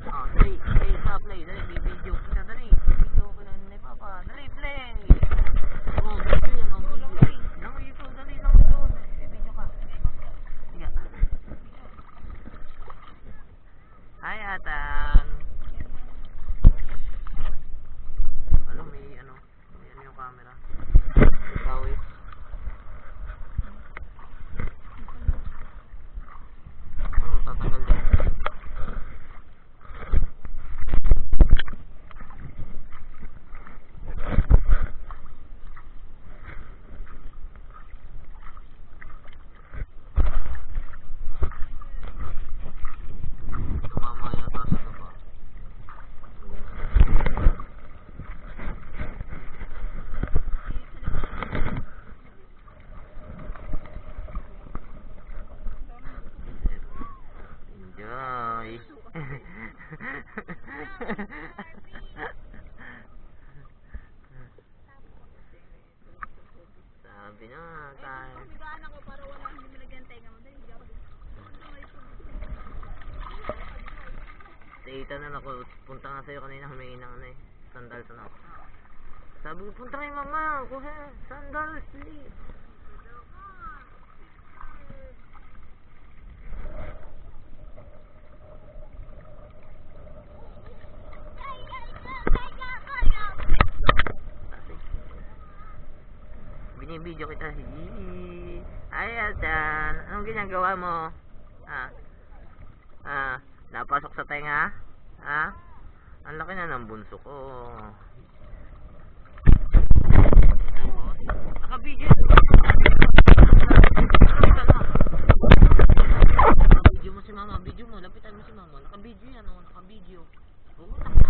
Oh, dali, play pa, play. Dali, bibidyo kita, dali. Bibidyo ko na ni Papa. Dali, play. Oh, video yan, oh, video. Lang ito, dali lang ito. Bibidyo ka. Sige. Hi, Atan. Ano, may ano yung camera. Pawis. Tatanggal din. Tumama yata sa baba. Enjoy. Sabi na tayo. Bigaan ako para wala hindi malagyan tenga mo. Dahil hindi ako dito. Tita na ako. Punta nga sa'yo kanina. Humingi ng ano eh. Sandals na ako. Sabi ko, punta kay mama. Kuha. Sandals please. Binibidyo kita. Ay, Atan. Anong ginagawa mo? Napasok sa tenga? Ang laki na ng bunso ko. Nakabidyo. Nakabidyo mo si mama. Bidyo mo. Lapitan mo si mama. Nakabidyo yan. Nakabidyo. Oo, tama.